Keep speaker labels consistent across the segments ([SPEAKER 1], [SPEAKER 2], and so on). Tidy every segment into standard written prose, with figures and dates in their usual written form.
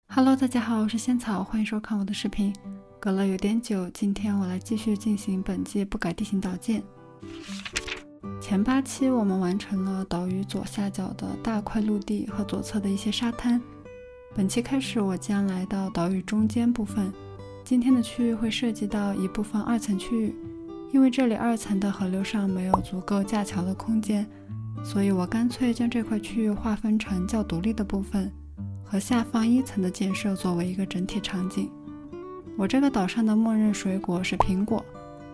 [SPEAKER 1] Hello， 大家好，我是仙草，欢迎收看我的视频。隔了有点久，今天我来继续进行本季不改地形导建。前8期我们完成了岛屿左下角的大块陆地和左侧的一些沙滩。本期开始，我将来到岛屿中间部分。今天的区域会涉及到一部分2层区域，因为这里2层的河流上没有足够架桥的空间，所以我干脆将这块区域划分成较独立的部分，和下方1层的建设作为一个整体场景。我这个岛上的默认水果是苹果，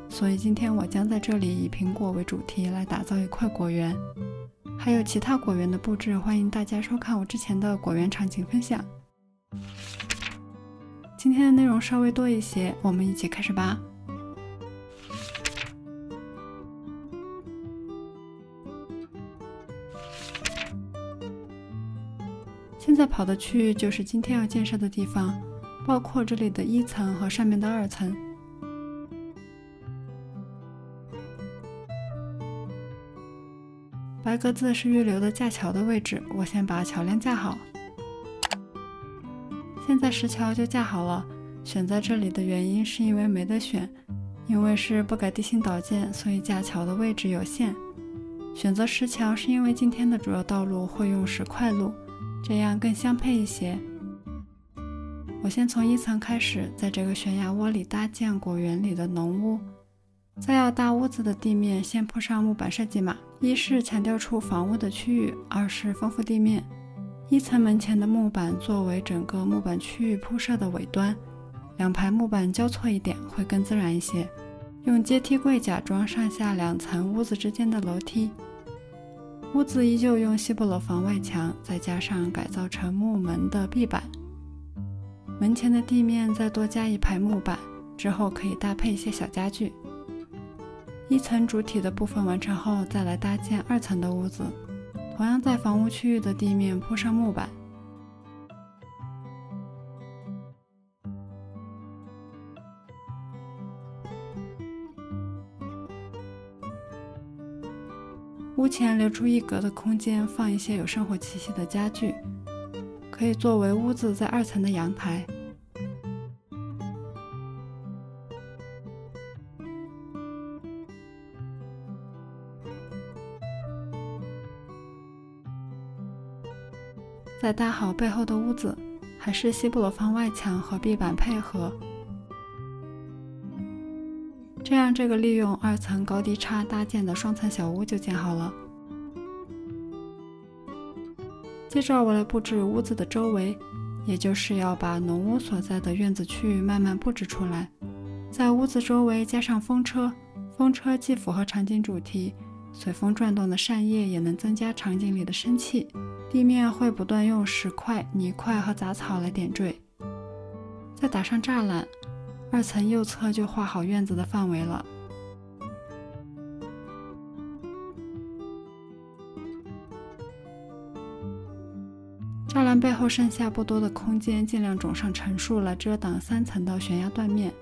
[SPEAKER 1] 所以今天我将在这里以苹果为主题来打造一块果园。还有其他果园的布置，欢迎大家收看我之前的果园场景分享。今天的内容稍微多一些，我们一起开始吧。现在跑的区域就是今天要建设的地方，包括这里的1层和上面的2层。白格子是预留的架桥的位置，我先把桥梁架好。现在石桥就架好了，选在这里的原因是因为没得选，因为是不改地形导建，所以架桥的位置有限。选择石桥是因为今天的主要道路会用石块路，这样更相配一些。我先从1层开始，在这个悬崖窝里搭建果园里的农屋。在要搭屋子的地面先铺上木板设计码，一是强调出房屋的区域，二是丰富地面。1层门前的木板作为整个木板区域铺设的尾端，2排木板交错一点会更自然一些。用阶梯柜假装上下2层屋子之间的楼梯。屋子依旧用西部楼房外墙，再加上改造成木门的壁板。门前的地面再多加1排木板，之后可以搭配一些小家具。1层主体的部分完成后，再来搭建2层的屋子，同样在房屋区域的地面铺上木板。屋前留出1格的空间，放一些有生活气息的家具，可以作为屋子在2层的阳台。再搭好背后的屋子，还是西部楼房外墙和壁板配合，这样这个利用2层高低差搭建的双层小屋就建好了。接着我来布置屋子的周围，也就是要把农屋所在的院子区域慢慢布置出来。在屋子周围加上风车，风车既符合场景主题，随风转动的扇叶也能增加场景里的生气。地面会不断用石块、泥块和杂草来点缀。再打上栅栏，2层右侧就画好院子的范围了。栅栏背后剩下不多的空间，尽量种上陈树来遮挡3层的悬崖断面。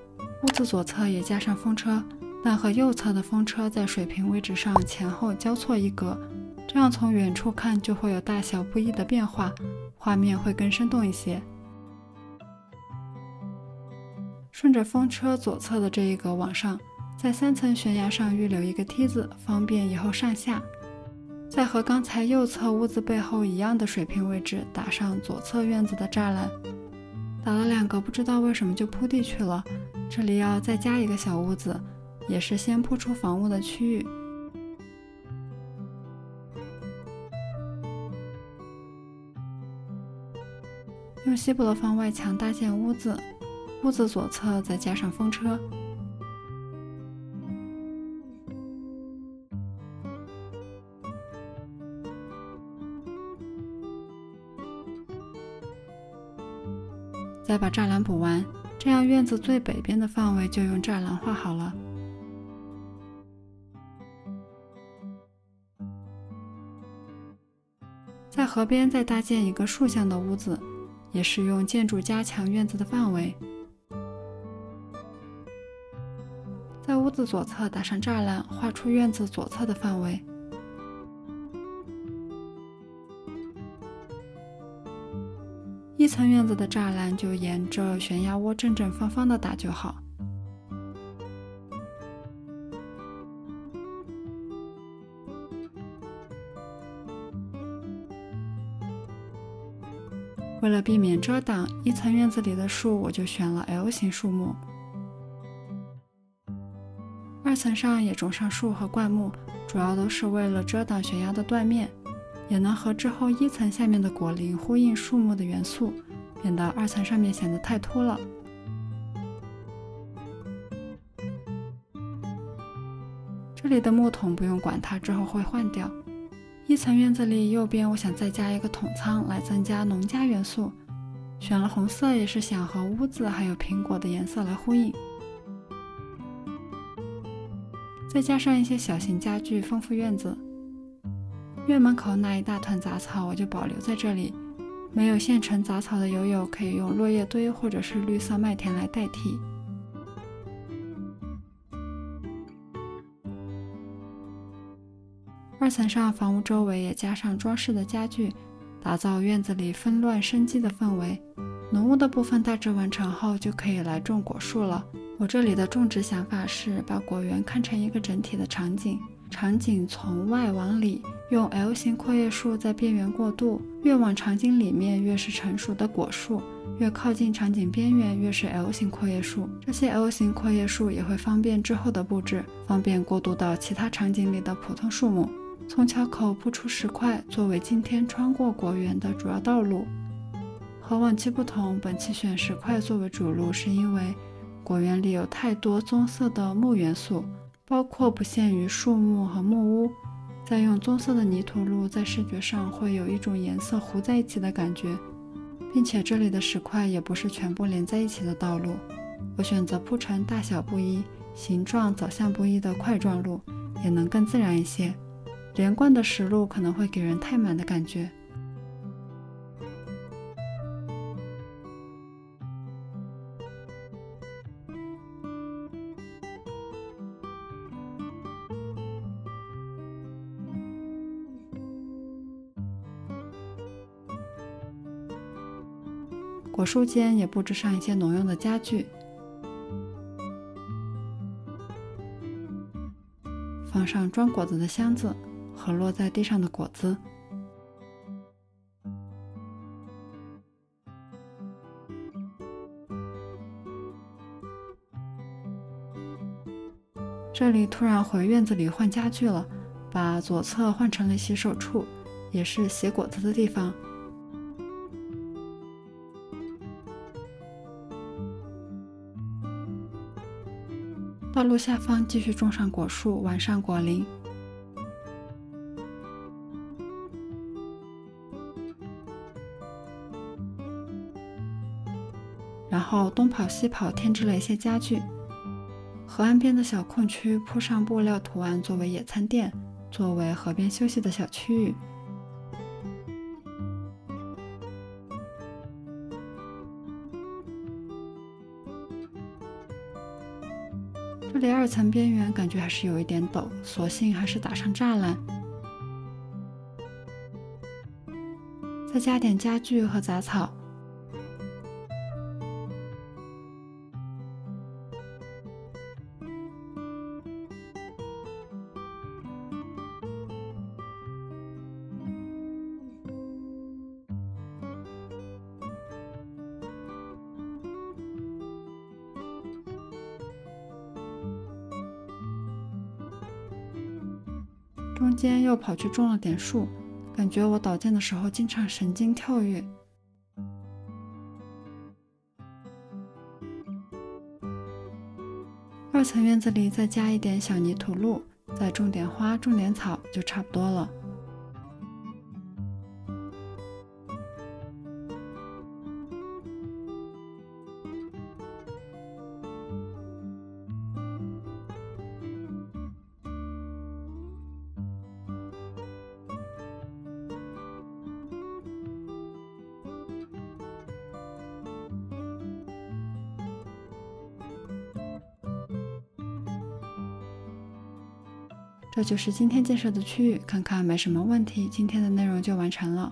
[SPEAKER 1] 屋子左侧也加上风车，但和右侧的风车在水平位置上前后交错1格，这样从远处看就会有大小不一的变化，画面会更生动一些。顺着风车左侧的这1格往上，在3层悬崖上预留1个梯子，方便以后上下。再和刚才右侧屋子背后一样的水平位置打上左侧院子的栅栏。打了2个，不知道为什么就铺地去了，这里要再加1个小屋子，也是先铺出房屋的区域。用西部楼房外墙搭建屋子，屋子左侧再加上风车。再把栅栏补完，这样院子最北边的范围就用栅栏画好了。在河边再搭建一个竖向的屋子，也是用建筑加强院子的范围。在屋子左侧打上栅栏，画出院子左侧的范围。一层院子的栅栏就沿着悬崖窝正正方方的打就好。为了避免遮挡，一层院子里的树我就选了 L 型树木。二层上也种上树和灌木，主要都是为了遮挡悬崖的断面，也能和之后一层下面的果林呼应树木的元素，免得二层上面显得太秃了。这里的木桶不用管它，之后会换掉。一层院子里右边我想再加一个桶仓来增加农家元素，选了红色也是想和屋子还有苹果的颜色来呼应，再加上一些小型家具丰富院子。院门口那一大团杂草我就保留在这里，没有现成杂草的友友可以用落叶堆或者是绿色麦田来代替。二层上房屋周围也加上装饰的家具，打造院子里纷乱生机的氛围。农屋的部分大致完成后，就可以来种果树了。我这里的种植想法是把果园看成一个整体的场景，场景从外往里，用 L 型阔叶树在边缘过渡，越往场景里面越是成熟的果树，越靠近场景边缘越是 L 型阔叶树。这些 L 型阔叶树也会方便之后的布置，方便过渡到其他场景里的普通树木。从桥口铺出石块，作为今天穿过果园的主要道路。和往期不同，本期选石块作为主路，是因为果园里有太多棕色的木元素，包括不限于树木和木屋。再用棕色的泥土路，在视觉上会有一种颜色糊在一起的感觉，并且这里的石块也不是全部连在一起的道路。我选择铺成大小不一、形状走向不一的块状路，也能更自然一些。连贯的石路可能会给人太满的感觉。果树间也布置上一些农用的家具，放上装果子的箱子和落在地上的果子。这里突然回院子里换家具了，把左侧换成了洗手处，也是洗果子的地方。道路下方继续种上果树，完善果林。然后东跑西跑，添置了一些家具。河岸边的小空区铺上布料图案作为野餐垫，作为河边休息的小区域。这里二层边缘感觉还是有一点陡，索性还是打上栅栏，再加点家具和杂草。中间又跑去种了点树，感觉我导建的时候经常神经跳跃。二层院子里再加一点小泥土路，再种点花种点草就差不多了。这就是今天建设的区域，看看没什么问题，今天的内容就完成了。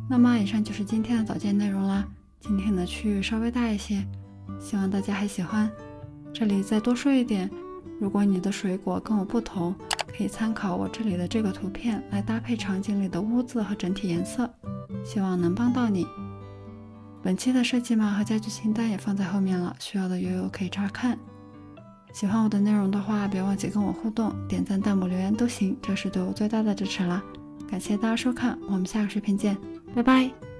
[SPEAKER 1] 那么以上就是今天的导建内容啦。今天的区域稍微大一些，希望大家还喜欢。这里再多说一点，如果你的水果跟我不同，可以参考我这里的这个图片来搭配场景里的屋子和整体颜色，希望能帮到你。本期的设计码和家具清单也放在后面了，需要的友友可以查看。喜欢我的内容的话，别忘记跟我互动，点赞、弹幕、留言都行，这是对我最大的支持啦。感谢大家收看，我们下个视频见，拜拜。